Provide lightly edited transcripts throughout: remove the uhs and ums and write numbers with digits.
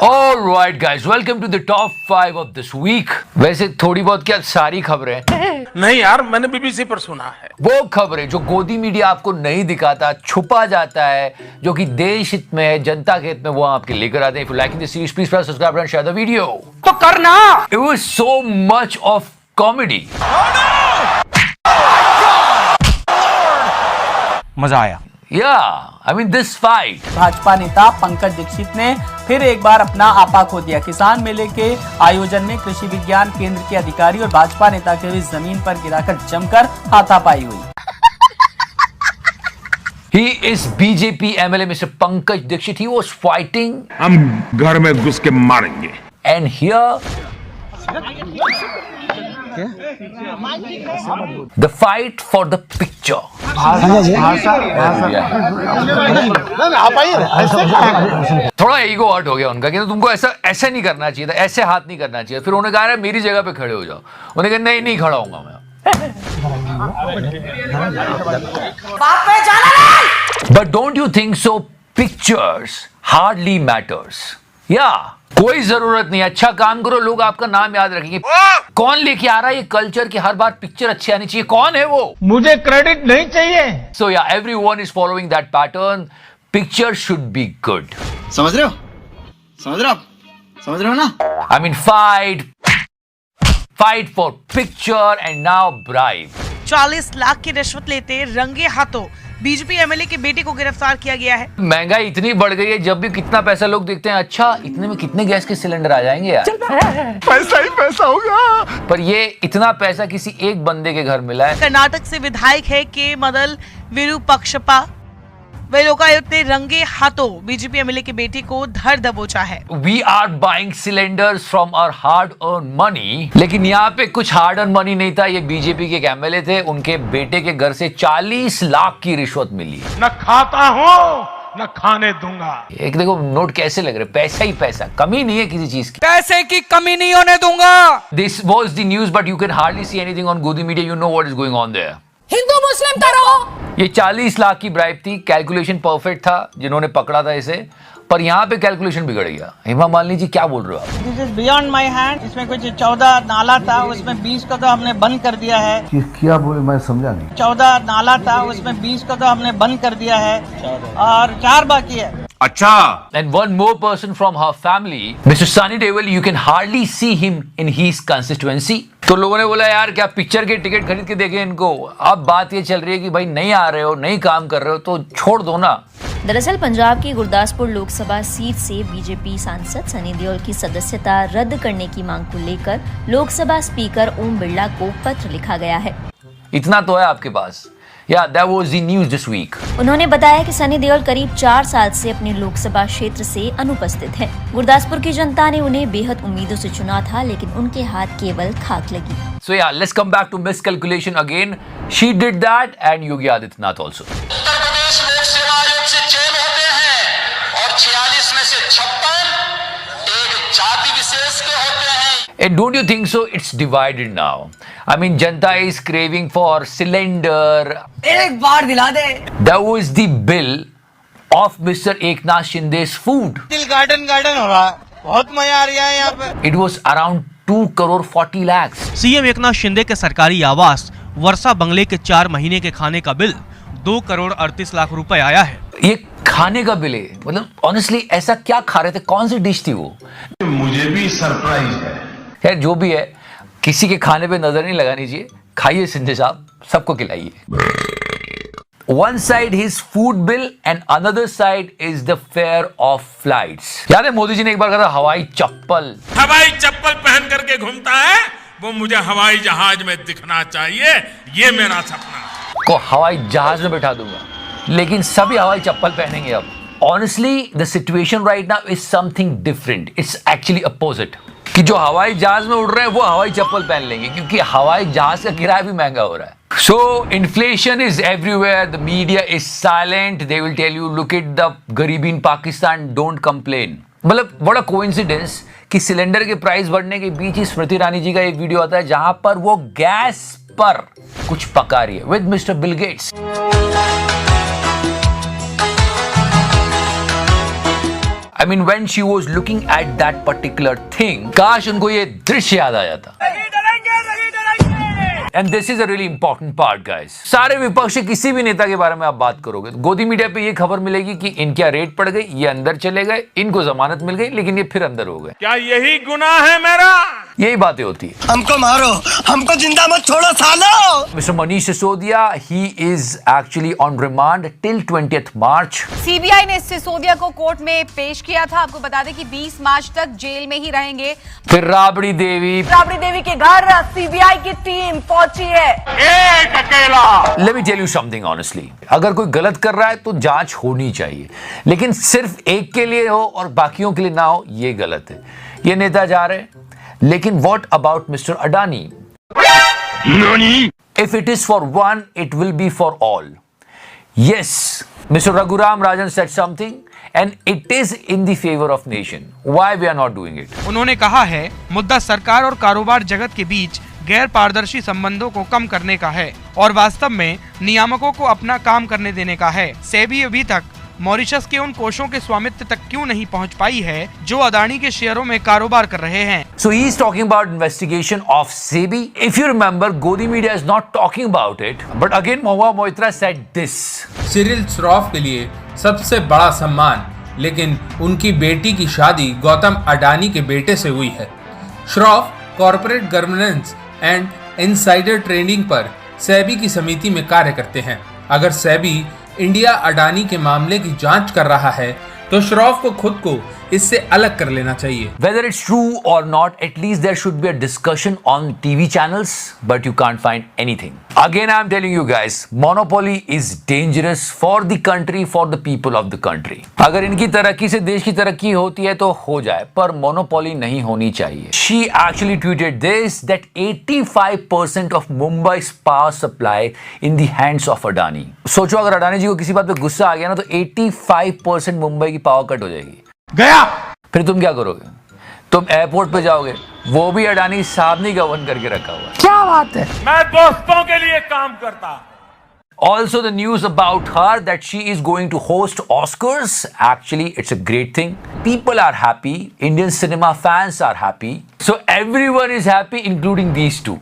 Alright guys, welcome to the top 5 of this week. वैसे थोड़ी बहुत क्या सारी खबरें नहीं यार, मैंने बीबीसी पर सुना है। वो खबरें जो गोदी मीडिया आपको नहीं दिखाता, छुपा जाता है, जो कि देश हित में है, जनता के हित में, वो आपके लेकर आते हैं। If you like this series, please press subscribe and share the video. तो करना। It was so much of comedy. मजा आया। Yeah, I mean this fight. Bhajpa नेता पंकज दीक्षित ने फिर एक बार अपना आपा खो दिया। किसान मेले के आयोजन में कृषि विज्ञान केंद्र के अधिकारी और भाजपा नेता के बीच जमीन पर गिराकर जमकर हाथापाई हुई। He is BJP MLA Mr. Pankaj Dixit. He was fighting. हम घर में घुस के मारेंगे। And here, the fight for the picture. थोड़ा ईगो हर्ट हो गया उनका कि तुमको ऐसा नहीं करना चाहिए था, ऐसे हाथ नहीं करना चाहिए। फिर उन्होंने कहा मेरी जगह पे खड़े हो जाओ। उन्होंने कहा नहीं खड़ा होऊंगा मैं। But don't you think so? Pictures hardly matters. Yeah. कोई जरूरत नहीं, अच्छा काम करो, लोग आपका नाम याद रखेंगे। कौन लेके आ रहा है ये कल्चर कि हर बार पिक्चर अच्छी आनी चाहिए? कौन है वो? मुझे क्रेडिट नहीं चाहिए। So yeah, everyone is following that pattern. Picture should be good. समझ रहे हो? समझ रहे हो ना? I mean, fight for picture and now bribe. 40 lakh की रिश्वत लेते रंगे हाथों बीजेपी एमएलए के बेटे को गिरफ्तार किया गया है। महंगाई इतनी बढ़ गई है, जब भी कितना पैसा लोग देखते हैं, अच्छा इतने में कितने गैस के सिलेंडर आ जाएंगे यार। पैसा ही पैसा होगा। पर ये इतना पैसा किसी एक बंदे के घर मिला है। कर्नाटक से विधायक है के मदल विरूपक्षपा, वे लोकायुक्त ने रंगे हाथों बीजेपी एमएलए के बेटे को धर दबोचा है। We are buying cylinders from our hard-earned money. लेकिन यहाँ पे कुछ hard-earned money नहीं था। ये बीजेपी के एक एमएलए थे, उनके बेटे के घर से 40 लाख की रिश्वत मिली। न खाता हूँ न खाने दूंगा। एक देखो नोट कैसे लग रहे, पैसा ही पैसा, कमी नहीं है किसी चीज की। पैसे की कमी नहीं होने दूंगा। This was the news, but you can hardly see anything on Godi media. You know what is going on there. Hindu मुस्लिम करो। ये 40 लाख की ब्राइब थी। कैलकुलेशन परफेक्ट था जिन्होंने पकड़ा था इसे, पर यहाँ पे कैलकुलेशन बिगड़ गया। हेमा मालिनी जी क्या बोल रहे हो आप? This is beyond my hand. इसमें कुछ 14 नाला था, उसमें 20 को तो हमने बंद कर दिया है। क्या बोले, मैं समझा नहीं। 14 नाला था, उसमें 20 को तो हमने बंद कर दिया है और 4 बाकी है। अच्छा। And one more person from her family, Mr. Sunny Deol, you can hardly see him in his constituency. तो लोगों ने बोला यार क्या पिक्चर के टिकट खरीद के देखे इनको। अब बात ये चल रही है कि भाई नहीं आ रहे हो, नहीं काम कर रहे हो तो छोड़ दो ना। दरअसल पंजाब की गुरदासपुर लोकसभा सीट से बीजेपी सांसद सनी देओल की सदस्यता रद्द करने की मांग को लेकर लोकसभा स्पीकर ओम बिरला को पत्र लिखा गया है। इतना तो है आपके पास। Yeah, that was the news this week. उन्होंने बताया कि सनी देओल करीब 4 साल से अपने लोकसभा क्षेत्र से अनुपस्थित हैं। गुरदासपुर की जनता ने उन्हें बेहद उम्मीदों से चुना था, लेकिन उनके हाथ केवल खाक लगी। So yeah, let's come back to miscalculation again. She did that and Yogi Adityanath also. Uttar Pradesh लोक सेवा आयोग से चयन होते हैं और 46 में से 56 एक जाति विशेष के होते हैं। And don't you think so? It's divided now. I mean, Janata is craving for cylinder. एक बार दिला दे। That was the bill of Mr. Eknath Shinde's food. दिल गार्डन हो रहा है, बहुत मजा आ रहा है यहाँ पे। It was around 2 crore 40 lakhs. CM Eknath Shinde के सरकारी आवास वर्षा बंगले के 4 महीने के खाने का बिल 2 करोड़ 38 लाख रुपए आया है। ये खाने का बिल है, मतलब ऑनेस्टली ऐसा क्या खा रहे थे, कौन सी डिश थी वो? मुझे भी सरप्राइज है। यार जो भी है, किसी के खाने पे नजर नहीं लगानी चाहिए। खाइए शिंदे साहब, सबको खिलाइए। One side his food bill and another side is the fare of flights. याद है मोदी जी ने एक बार कहा था हवाई चप्पल पहन करके घूमता है, वो मुझे हवाई जहाज में दिखना चाहिए, ये मेरा सपना। को हवाई जहाज में बैठा दूंगा, लेकिन सभी हवाई चप्पल पहनेंगे अब। Honestly, the situation right now is something different. It's actually opposite. कि जो हवाई जहाज में उड़ रहे हैं वो हवाई चप्पल पहन लेंगे, क्योंकि हवाई जहाज का किराया भी महंगा हो रहा है। So inflation is everywhere. The media is silent. They will tell you, look at the गरीबी in Pakistan. Don't complain. मतलब बड़ा कोइंसिडेंस कि सिलेंडर के प्राइस बढ़ने के बीच ही स्मृति ईरानी जी का एक वीडियो आता है जहां पर वो गैस पर कुछ पका रही है with mister Bill Gates. I mean, when she was looking at that particular thing, काश उनको ये दृश्य याद आ जाता। And this is a really important part, guys. सारे विपक्ष के किसी भी नेता के बारे में आप बात करोगे, गोदी मीडिया पे ये खबर मिलेगी कि इनकी रेड पड़ गई, ये अंदर चले गए, इनको जमानत मिल गई, लेकिन ये फिर अंदर हो गए। क्या यही गुनाह है मेरा? यही बातें होती है। हमको मारो, हमको जिंदा मत छोड़ो सालो। Mister Manish Sisodia, he is actually on remand till 20th March. CBI ने सिसोदिया को कोर्ट में पेश किया था। आपको बता दें कि 20 मार्च तक जेल में ही रहेंगे। फिर राबड़ी देवी के घर सीबीआई की टीम पहुंची है। एक अकेला। Let me tell you something honestly. अगर कोई गलत कर रहा है तो जांच होनी चाहिए, लेकिन सिर्फ एक के लिए हो और बाकियों के लिए ना हो, ये गलत है। ये नेता जा रहे हैं, लेकिन what about Mr. Adani? If it is for one, it will be for all. Yes, Mr. Raghuram Rajan said something and it is in the favor of nation. Why we are not doing it? उन्होंने कहा है, मुद्दा सरकार और कारोबार जगत के बीच गैर पारदर्शी संबंधों को कम करने का है और वास्तव में नियामकों को अपना काम करने देने का है। सेबी अभी तक मॉरिशस के उन कोषों के स्वामित्व तक क्यों नहीं पहुंच पाई है जो अदानी के शेयरों में कारोबार कर रहे हैं। So he is talking about investigation of SEBI. If you remember, Godi Media is not talking about it, but again Mahua Moitra said this. Cyril Shroff के लिए सबसे बड़ा सम्मान, लेकिन उनकी बेटी की शादी गौतम अडानी के बेटे से हुई है। Shroff corporate governance and insider trading पर सेबी की समिति में कार्य करते हैं। अगर सेबी इंडिया अडानी के मामले की जांच कर रहा है तो श्रॉफ को खुद को इससे अलग कर लेना चाहिए। Whether it's true or not, at least there should be a discussion on TV channels, but you can't find anything. Again, I'm telling you guys, monopoly is dangerous for the country, for the people of the country. अगर इनकी तरक्की से देश की तरक्की होती है तो हो जाए, पर monopoly नहीं होनी चाहिए। She actually tweeted this, that 85% of Mumbai's power supply in the hands of Adani. सोचो अगर अडानी जी को किसी बात पे गुस्सा आ गया ना तो 85% मुंबई की पावर कट हो जाएगी। गया। फिर तुम क्या करोगे? तुम एयरपोर्ट पे जाओगे, वो भी अडानी साहब ने गवर्न करके रखा हुआ है। क्या बात है? मैं दोस्तों के लिए काम करता। Also the news about her that she is going to host Oscars. Actually, it's a great thing. People are happy. Indian cinema fans are happy. So everyone is happy, including these two.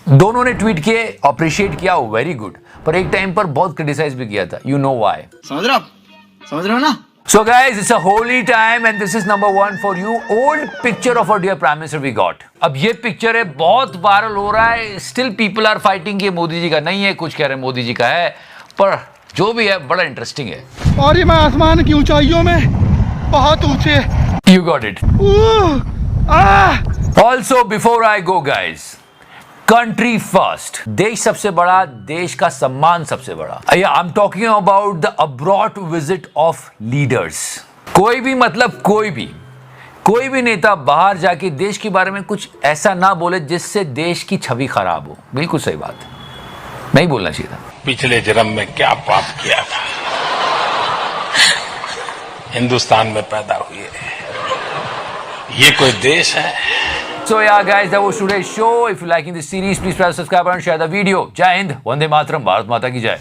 दोनों ने tweet किए, appreciate किया, very good, पर एक time पर बहुत criticise भी किया था। You know why? समझ रहे हो ना? So guys, it's a holy time and this is number one for you. Old picture of our dear Prime Minister we got. अब ये पिक्चर है, बहुत वायरल हो रहा है। Still people are fighting कि मोदी जी का नहीं है, कुछ कह रहे हैं मोदी जी का है, पर जो भी है बड़ा इंटरेस्टिंग है। और ये मैं आसमान की ऊंचाइयों में बहुत ऊंचे। You got it. Also before I go guys, country first, देश सबसे बड़ा, देश का सम्मान सबसे बड़ा। I am talking about the abroad visit of leaders. कोई भी मतलब कोई भी नेता बाहर जाके देश के बारे में कुछ ऐसा ना बोले जिससे देश की छवि खराब हो। बिल्कुल सही बात है, नहीं बोलना चाहिए था। पिछले जन्म में क्या पाप किया था, हिंदुस्तान में पैदा हुए, ये कोई देश है? So yeah guys, that was today's show. If you're liking this series, please press subscribe and share the video. Jai Hind, Vande Mataram, Bharat Mata ki Jai.